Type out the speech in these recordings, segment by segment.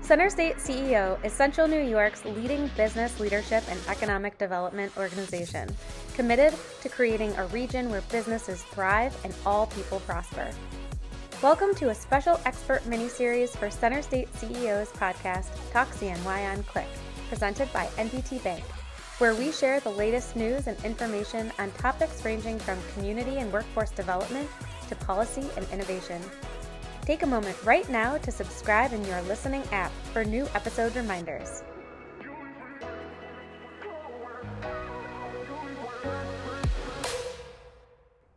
Center State CEO is Central New York's leading business leadership and economic development organization, committed to creating a region where businesses thrive and all people prosper. Welcome to a special expert mini-series for Center State CEO's podcast, Talk CNY on Click, presented by NBT Bank, where we share the latest news and information on topics ranging from community and workforce development to policy and innovation. Take a moment right now to subscribe in your listening app for new episode reminders.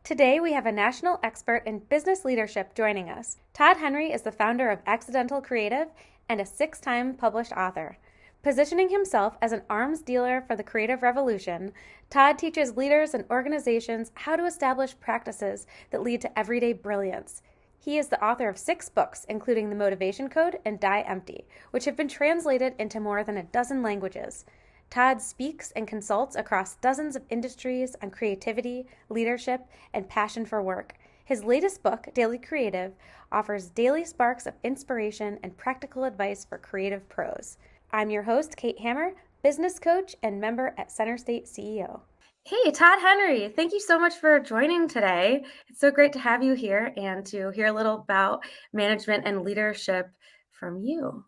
Today, we have a national expert in business leadership joining us. Todd Henry is the founder of Accidental Creative and a 6-time published author. Positioning himself as an arms dealer for the creative revolution, Todd teaches leaders and organizations how to establish practices that lead to everyday brilliance. He is the author of 6 books, including The Motivation Code and Die Empty, which have been translated into more than a dozen languages. Todd speaks and consults across dozens of industries on creativity, leadership, and passion for work. His latest book, Daily Creative, offers daily sparks of inspiration and practical advice for creative pros. I'm your host, Kate Hammer, business coach and member at Center State CEO. Hey, Todd Henry, thank you so much for joining today. It's so great to have you here and to hear a little about management and leadership from you.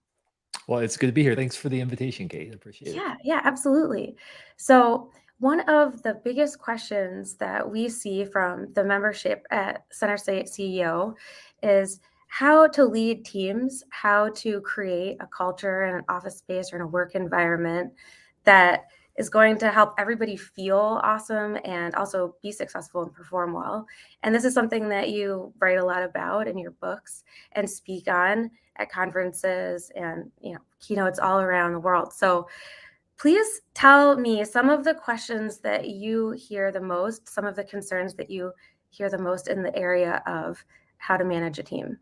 Well, it's good to be here. Thanks for the invitation, Kate. I appreciate it. Yeah, absolutely. So one of the biggest questions that we see from the membership at Center State CEO is how to lead teams, how to create a culture in an office space or in a work environment that is going to help everybody feel awesome and also be successful and perform well. And this is something that you write a lot about in your books and speak on at conferences and keynotes all around the world. So please tell me some of the questions that you hear the most, some of the concerns that you hear the most in the area of how to manage a team.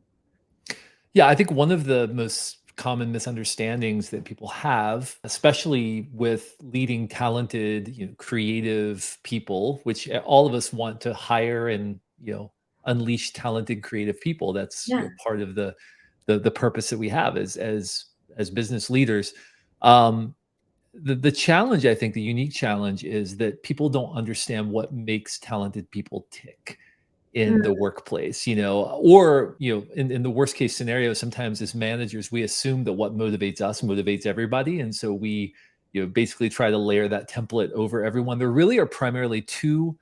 Yeah, I think one of the most common misunderstandings that people have, especially with leading talented, creative people, which all of us want to hire and, unleash talented creative people. That's part of the purpose that we have as business leaders. The challenge, I think, the unique challenge is that people don't understand what makes talented people tick in the workplace, or, in the worst case scenario, sometimes as managers, we assume that what motivates us motivates everybody. And so we, basically try to layer that template over everyone. There really are primarily 2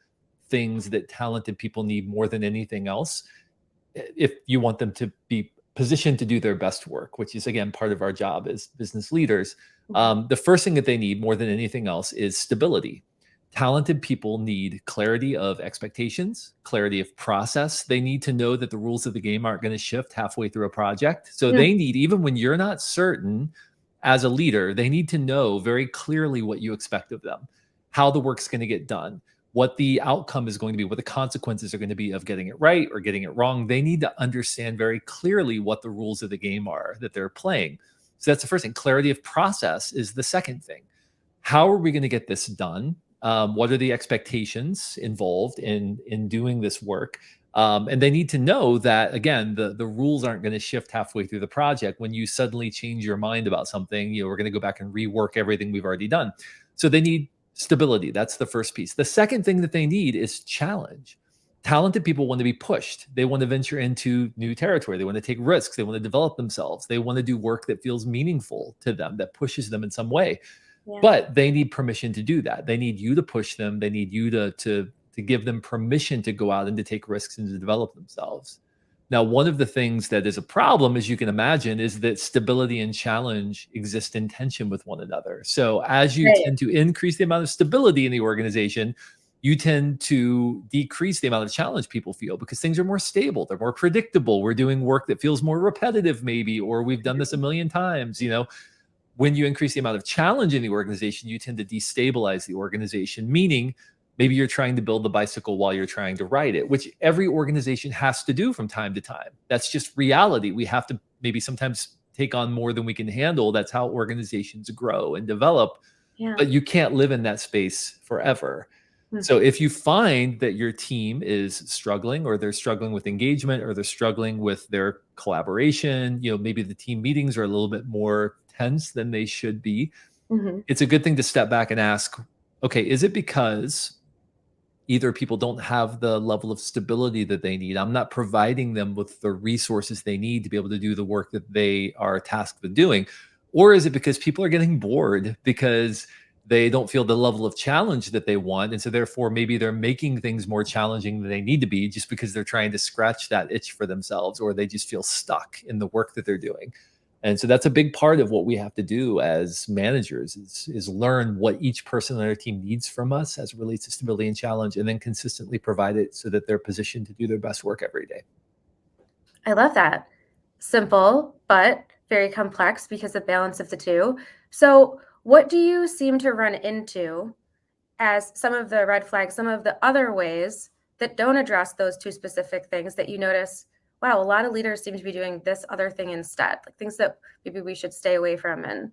things that talented people need more than anything else if you want them to be positioned to do their best work, which is, again, part of our job as business leaders. The first thing that they need more than anything else is stability. Talented people need clarity of expectations, clarity of process. They need to know that the rules of the game aren't going to shift halfway through a project. So they need, even when you're not certain as a leader, they need to know very clearly what you expect of them, how the work's going to get done, what the outcome is going to be, what the consequences are going to be of getting it right or getting it wrong. They need to understand very clearly what the rules of the game are that they're playing. So that's the first thing. Clarity of process is the second thing. How are we going to get this done? What are the expectations involved in doing this work? And they need to know that, again, the rules aren't going to shift halfway through the project. When you suddenly change your mind about something, we're going to go back and rework everything we've already done. So they need stability. That's the first piece. The second thing that they need is challenge. Talented people want to be pushed. They want to venture into new territory. They want to take risks. They want to develop themselves. They want to do work that feels meaningful to them, that pushes them in some way. But they need permission to do that. They need you to push them. They need you to give them permission to go out and to take risks and to develop themselves. Now, one of the things that is a problem, as you can imagine, is that stability and challenge exist in tension with one another. So as you tend to increase the amount of stability in the organization, you tend to decrease the amount of challenge people feel because things are more stable. They're more predictable. We're doing work that feels more repetitive maybe, or we've done this a million times, When you increase the amount of challenge in the organization, you tend to destabilize the organization, meaning maybe you're trying to build the bicycle while you're trying to ride it, which every organization has to do from time to time. That's just reality. We have to maybe sometimes take on more than we can handle. That's how organizations grow and develop. But you can't live in that space forever. Hmm. So if you find that your team is struggling, or they're struggling with engagement, or they're struggling with their collaboration, maybe the team meetings are a little bit more tense than they should be, Mhm. it's a good thing to step back and ask, okay, is it because either people don't have the level of stability that they need? I'm not providing them with the resources they need to be able to do the work that they are tasked with doing. Or is it because people are getting bored because they don't feel the level of challenge that they want? And so, therefore, maybe they're making things more challenging than they need to be just because they're trying to scratch that itch for themselves, or they just feel stuck in the work that they're doing. And so that's a big part of what we have to do as managers is learn what each person on our team needs from us as it relates to stability and challenge, and then consistently provide it so that they're positioned to do their best work every day. I love that. Simple, but very complex because of balance of the two. So, what do you seem to run into as some of the red flags, some of the other ways that don't address those two specific things that you notice? Wow, a lot of leaders seem to be doing this other thing instead, like things that maybe we should stay away from and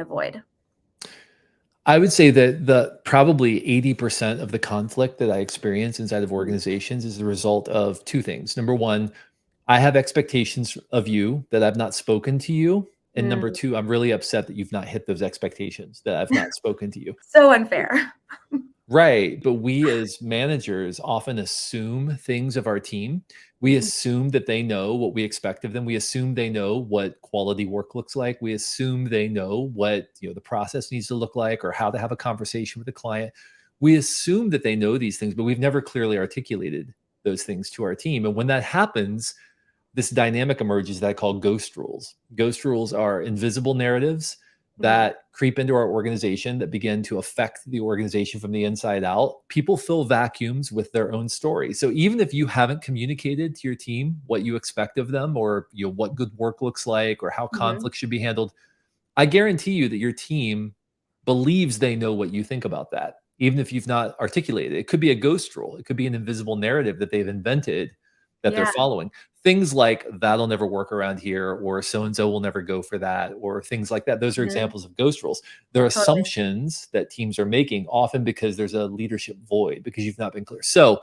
avoid. I would say that the probably 80% of the conflict that I experience inside of Mm. organizations is the result of two things. Number one, I have expectations of you that I've not spoken to you. And number Mm. two, I'm really upset that you've not hit those expectations that I've not spoken to you. So unfair. Right. But we as managers often assume things of our team. We Mhm. assume that they know what we expect of them. We assume they know what quality work looks like. We assume they know what, the process needs to look like, or how to have a conversation with a client. We assume that they know these things, but we've never clearly articulated those things to our team. And when that happens, this dynamic emerges that I call ghost rules. Ghost rules are invisible narratives Mhm. that creep into our organization that begin to affect the organization from the inside out. People fill vacuums with their own story. So even if you haven't communicated to your team what you expect of them, or what good work looks like, or how Mhm. conflict should be handled, I guarantee you that your team believes they know what you think about that, even if you've not articulated it. It could be a ghost rule. It could be an invisible narrative that they've invented that they're Yeah. following. Things like that'll never work around here, or so and so will never go for that, or things like that. Those are Mhm. examples of ghost rules. They're Totally. assumptions that teams are making, often because there's a leadership void because you've not been clear. So,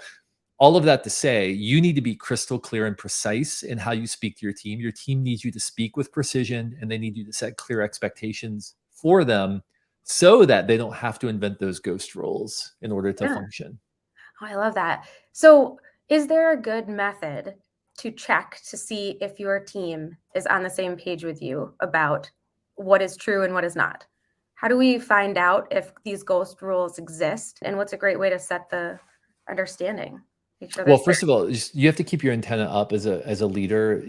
all of that to say, you need to be crystal clear and precise in how you speak to your team. Your team needs you to speak with precision, and they need you to set clear expectations for them so that they don't have to invent those ghost roles in order to Yeah. function. Oh, I love that. So, is there a good method to check to see if your team is on the same page with you about what is true and what is not? How do we find out if these ghost rules exist? And what's a great way to set the understanding? Make sure Well, there's first of all, you have to keep your antenna up as a leader.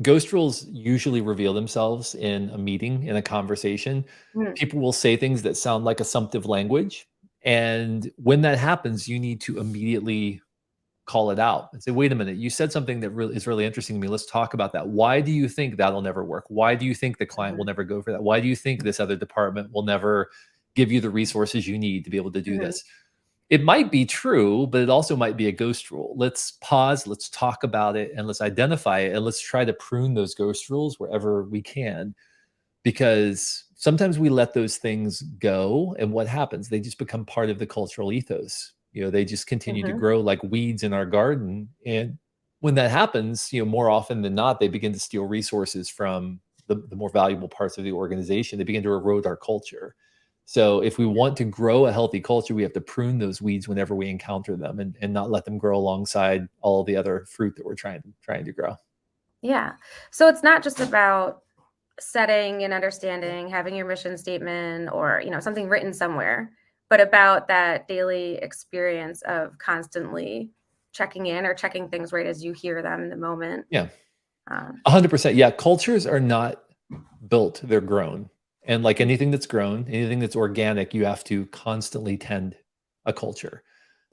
Ghost rules usually reveal themselves in a meeting, in a conversation. Mm. People will say things that sound like assumptive language, and when that happens, you need to immediately call it out and say, "Wait a minute, you said something that really is really interesting to me. Let's talk about that. Why do you think that'll never work? Why do you think the client will Mhm. never go for that? Why do you think this other department will never give you the resources you need to be able to do Mhm. this?" It might be true, but it also might be a ghost rule. Let's pause, let's talk about it, and let's identify it, and let's try to prune those ghost rules wherever we can, because sometimes we let those things go, and what happens? They just become part of the cultural ethos. They just continue to Mhm. grow like weeds in our garden, and when that happens, more often than not, they begin to steal resources from the more valuable parts of the organization. They begin to erode our culture. So if we want to grow a healthy culture, we have to prune those weeds whenever we encounter them, and not let them grow alongside all the other fruit that we're trying to grow. Yeah. So it's not just about setting and understanding, having your mission statement or, something written somewhere, but about that daily experience of constantly checking in or checking things right as you hear them in the moment. Yeah. Um, 100%. Yeah, cultures are not built, they're grown. And like mm, anything that's grown, anything that's organic, you have to constantly tend a culture.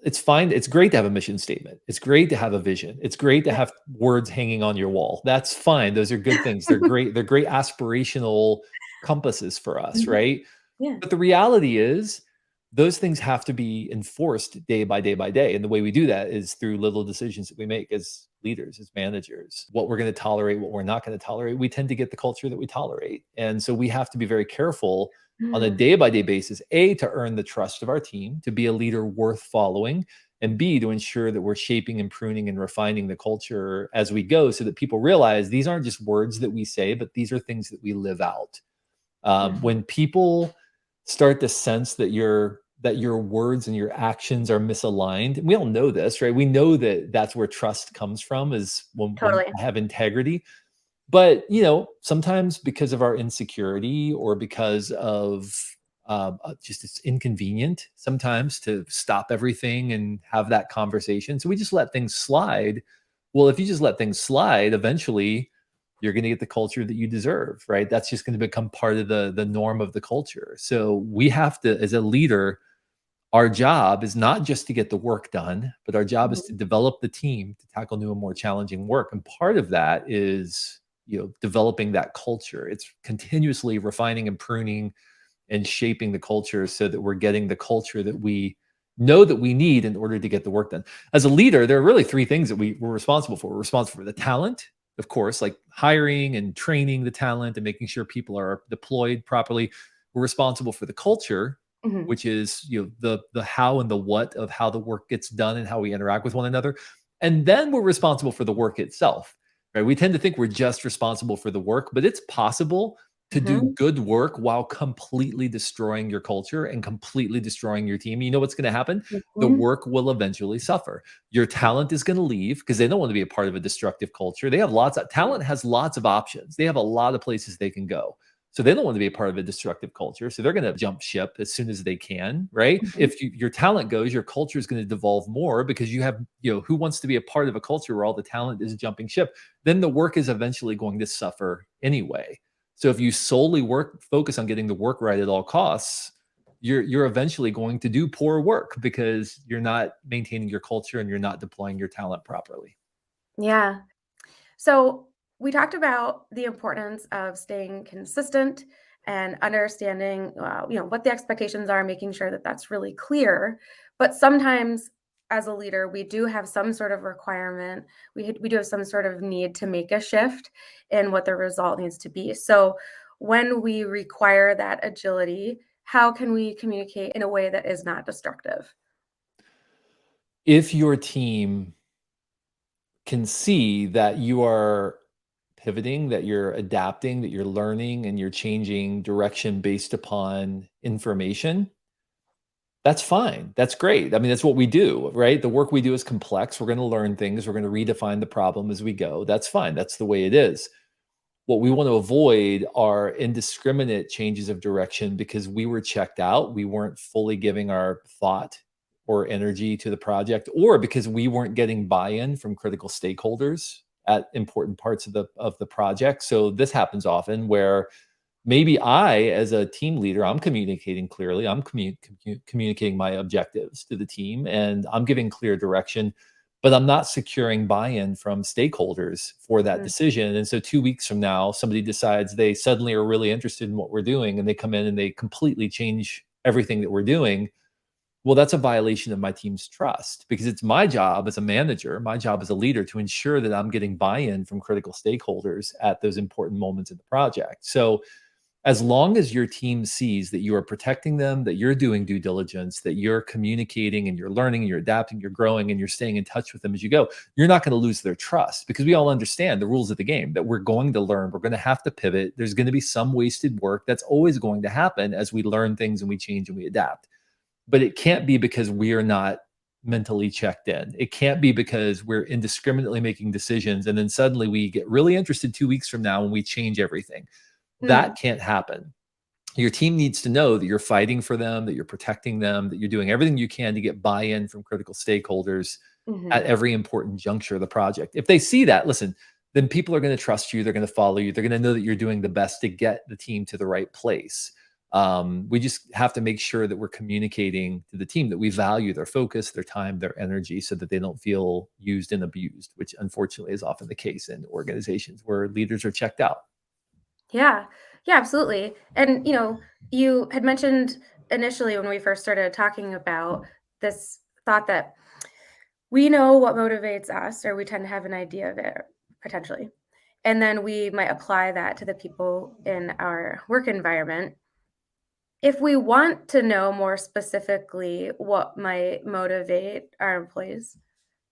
It's fine. It's great to have a mission statement. It's great to have a vision. It's great to yeah. have words hanging on your wall. That's fine. Those are good things. They're great. They're great aspirational compasses for us, Mhm. right? Yeah. But the reality is, those things have to be enforced day by day by day. And the way we do that is through little decisions that we make as leaders, as managers, what we're going to tolerate, what we're not going to tolerate. We tend to get the culture that we tolerate. And so we have to be very careful on a Mm, day by day basis, A, to earn the trust of our team, to be a leader worth following, and B, to ensure that we're shaping and pruning and refining the culture as we go so that people realize these aren't just words that we say, but these are things that we live out. mhm. When people start to sense that your words and your actions are misaligned, we all know this, right? We know that that's where trust comes from, is when Totally. I have integrity. But sometimes because of our insecurity or because of just it's inconvenient sometimes to stop everything and have that conversation, so we just let things slide. Well, if you just let things slide, eventually you're going to get the culture that you deserve, right? That's just going to become part of the norm of the culture. So we have to, as a leader, our job is not just to get the work done, but our job is to Mhm, develop the team to tackle new and more challenging work. And part of that is, developing that culture. It's continuously refining and pruning and shaping the culture so that we're getting the culture that we know that we need in order to get the work done. As a leader, there are really three things that we're responsible for. We're responsible for the talent, of course, like hiring and training the talent and making sure people are deployed properly. We're responsible for the culture, mhm, which is the how and the what of how the work gets done and how we interact with one another. And then we're responsible for the work itself. Right? We tend to think we're just responsible for the work, but it's possible to do mhm, good work while completely destroying your culture and completely destroying your team. You know what's going to happen? The mhm. work will eventually suffer. Your talent is going to leave because they don't want to be a part of a destructive culture. They have lots of talent has lots of options. They have a lot of places they can go. So they don't want to be a part of a destructive culture. So they're going to jump ship as soon as they can, right? Mhm. If your talent goes, your culture is going to devolve more because you have, who wants to be a part of a culture where all the talent is jumping ship? Then the work is eventually going to suffer anyway. So if you solely focus on getting the work right at all costs, you're eventually going to do poor work because you're not maintaining your culture and you're not deploying your talent properly. Yeah. So we talked about the importance of staying consistent and understanding, what the expectations are, making sure that that's really clear. But sometimes, as a leader, we do have some sort of requirement. We do have some sort of need to make a shift in what the result needs to be. So when we require that agility, how can we communicate in a way that is not destructive? If your team can see that you are pivoting, that you're adapting, that you're learning and you're changing direction based upon information, that's fine. That's great. I mean, that's what we do, right? The work we do is complex. We're going to learn things. We're going to redefine the problem as we go. That's fine. That's the way it is. What we want to avoid are indiscriminate changes of direction because we were checked out. We weren't fully giving our thought or energy to the project, or because we weren't getting buy-in from critical stakeholders at important parts of the project. So this happens often where maybe I, as a team leader, I'm communicating clearly. I'm communicating my objectives to the team, and I'm giving clear direction, but I'm not securing buy-in from stakeholders for that Mm, decision. And so 2 weeks from now, somebody decides they suddenly are really interested in what we're doing, and they come in and they completely change everything that we're doing. Well, that's a violation of my team's trust because it's my job as a manager, my job as a leader to ensure that I'm getting buy-in from critical stakeholders at those important moments in the project. So as long as your team sees that you are protecting them, that you're doing due diligence, that you're communicating and you're learning, you're adapting, you're growing, and you're staying in touch with them as you go, you're not going to lose their trust because we all understand the rules of the game that we're going to learn. We're going to have to pivot. There's going to be some wasted work. That's always going to happen as we learn things and we change and we adapt. But it can't be because we are not mentally checked in. It can't be because we're indiscriminately making decisions and then suddenly we get really interested 2 weeks from now when we change everything. mm, That can't happen. Your team needs to know that you're fighting for them, that you're protecting them, that you're doing everything you can to get buy-in from critical stakeholders at mhm, every important juncture of the project. If they see that, listen, then people are going to trust you. They're going to follow you. They're going to know that you're doing the best to get the team to the right place. We just have to make sure that we're communicating to the team that we value their focus, their time, their energy, so that they don't feel used and abused, which unfortunately is often the case in organizations where leaders are checked out. yeah. Yeah, absolutely. And, you had mentioned initially when we first started talking about this thought that we know what motivates us, or we tend to have an idea of it potentially. And then we might apply that to the people in our work environment. If we want to know more specifically what might motivate our employees,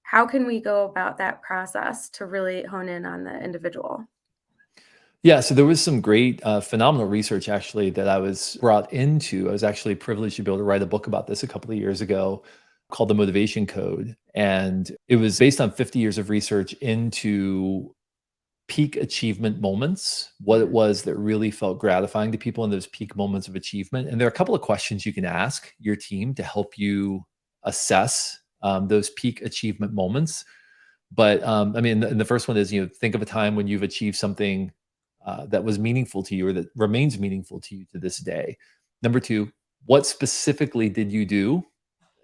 how can we go about that process to really hone in on the individual? Yeah, so there was some great, phenomenal research actually that I was brought into. I was actually privileged to be able to write a book about this a couple of years ago called The Motivation Code. And it was based on 50 years of research into peak achievement moments, what it Mhm. was that really felt gratifying to people in those peak moments of achievement. And there are a couple of questions you can ask your team to help you assess those peak achievement moments. But I mean, and the first one is, think of a time when you've achieved something that was meaningful to you or that remains meaningful to you to this day. Number two, what specifically did you do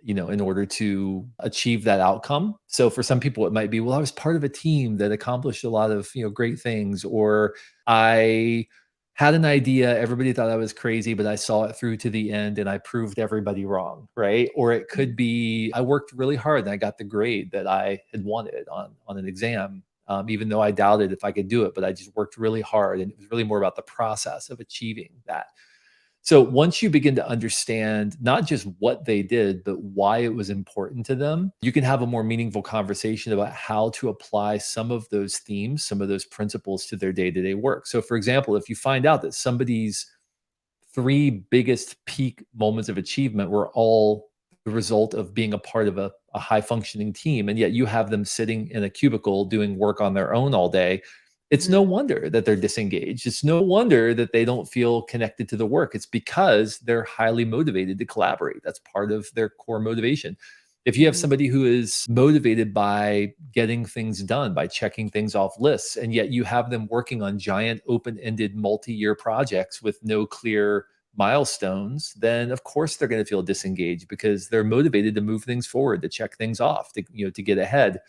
in order to achieve that outcome? So for some people, it might be, well, I was part of a team that accomplished a lot of, great things, or I had an idea, everybody thought I was crazy, but I saw it through to the end and I proved everybody wrong, right? Or it could be, I worked really hard and I got the grade that I had wanted on an exam. Even though I doubted if I could do it, but I just worked really hard. And it was really more about the process of achieving that. So once you begin to understand not just what they did, but why it was important to them, you can have a more meaningful conversation about how to apply some of those themes, some of those principles to their day to day work. So, for example, if you find out that somebody's three biggest peak moments of achievement were all the result of being a part of a high functioning team, and yet you have them sitting in a cubicle doing work on their own all day, it's no Mhm. wonder that they're disengaged. It's no wonder that they don't feel connected to the work. It's because they're highly motivated to collaborate. That's part of their core motivation. If you have Mhm. somebody who is motivated by getting things done, by checking things off lists, and yet you have them working on giant open ended multi year projects with no clear milestones, then of course they're going to feel disengaged because they're motivated to move things forward, to check things off, to get ahead.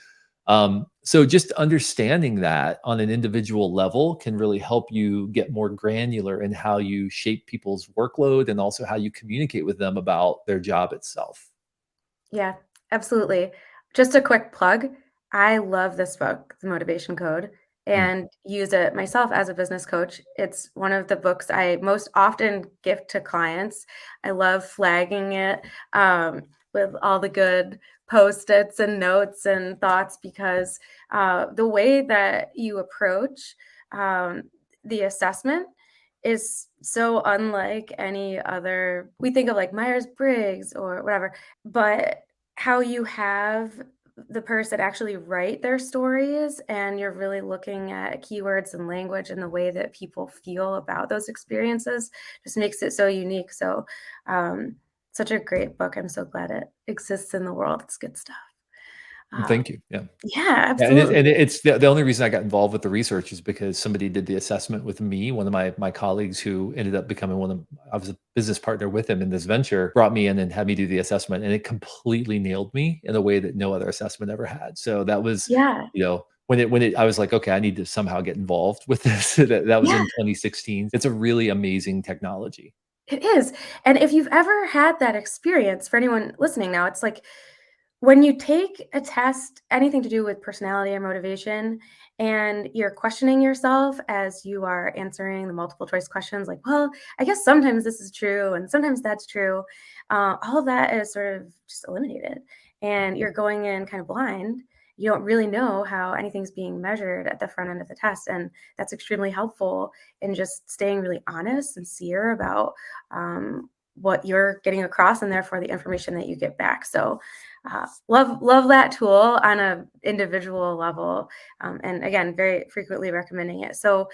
So just understanding that on an individual level can really help you get more granular in how you shape people's workload and also how you communicate with them about their job itself. Yeah, absolutely. Just a quick plug. I love this book, The Motivation Code, Mm. and use it myself as a business coach. It's one of the books I most often gift to clients. I love flagging it with all the good post-its and notes and thoughts because the way that you approach um, the assessment is so unlike any other. We think of like Myers-Briggs or whatever, but how you have the person actually write their stories, and you're really looking at keywords and language and the way that people feel about those experiences just makes it so unique. So, such a great book. I'm so glad it exists in the world. It's good stuff. Uh, Thank you. Yeah. yeah, Yeah, and absolutely. it's the only reason I got involved with the research is because somebody did the assessment with me. One of my colleagues who ended up becoming one of I was a business partner with him in this venture, brought me in and had me do the assessment, and it completely nailed me in a way that no other assessment ever had. So that was, Yeah, when it I was like, "Okay, I need to somehow get involved with this." That was yeah, in 2016. It's a really amazing technology. it is. And if you've ever had that experience, for anyone listening now, it's like when you take a test, anything to do with personality or motivation, and you're questioning yourself as you are answering the multiple choice questions, like, well, I guess sometimes this is true and sometimes that's true. All of that is sort of just eliminated. And you're going in kind of blind. You don't really know how anything's being measured at the front end of the test. And that's extremely helpful in just staying really honest, sincere about what you're getting across and therefore the information that you get back. So, love that tool on a individual level, and again, very frequently recommending it. So,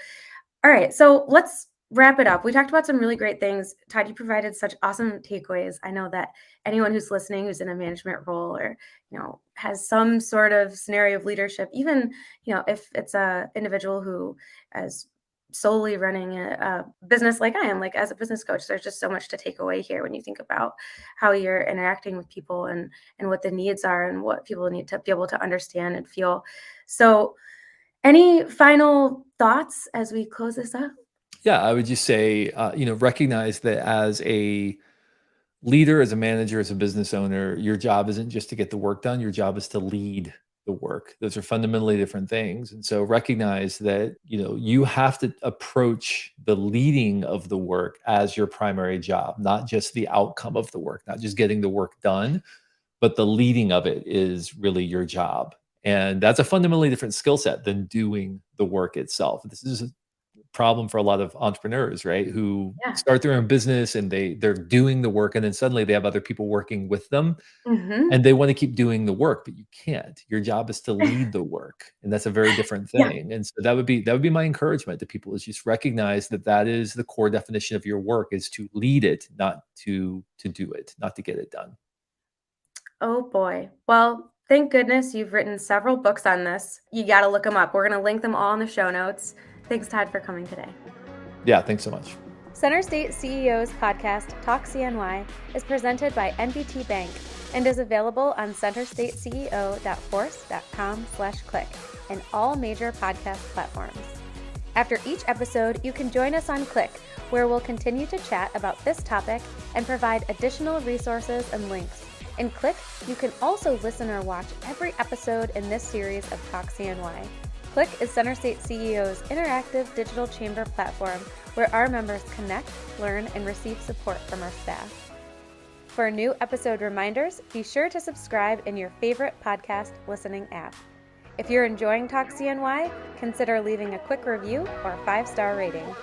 all right, so let's wrap it up. We talked about some really great things. Todd, you provided such awesome takeaways. I know that anyone who's listening who's in a management role or has some sort of scenario of leadership, even if it's a individual who is solely running a business like I am, like as a business coach, there's just so much to take away here when you think about how you're interacting with people and what the needs are and what people need to be able to understand and feel. So any final thoughts as we close this up? Yeah, I would just say, recognize that as leader, as a manager, as a business owner, your job isn't just to get the work done. Your job is to lead the work. Those are fundamentally different things. And so recognize that, you have to approach the leading of the work as your primary job, not just the outcome of the work, not just getting the work done, but the leading of it is really your job. And that's a fundamentally different skill set than doing the work itself. This is a problem for a lot of entrepreneurs, right? Who Yeah. start their own business and they're doing the work, and then suddenly they have other people working with them, Hmm. and they want to keep doing the work, but you can't. Your job is to lead the work, and that's a very different Yeah. thing. And so that would be my encouragement to people, is just recognize that that is the core definition of your work, is to lead it, not to do it, not to get it done. Oh boy. Well, thank goodness you've written several books on this. You got to look them up. We're going to link them all in the show notes. Thanks, Todd, for coming today. Yeah, thanks so much. Center State CEO's podcast, Talk CNY, is presented by NBT Bank and is available on centerstateceo.force.com/click and all major podcast platforms. After each episode, you can join us on Click, where we'll continue to chat about this topic and provide additional resources and links. In Click, you can also listen or watch every episode in this series of Talk CNY. Click is Center State CEO's interactive digital chamber platform where our members connect, learn, and receive support from our staff. For new episode reminders, be sure to subscribe in your favorite podcast listening app. If you're enjoying Talk CNY, consider leaving a quick review or a 5-star rating.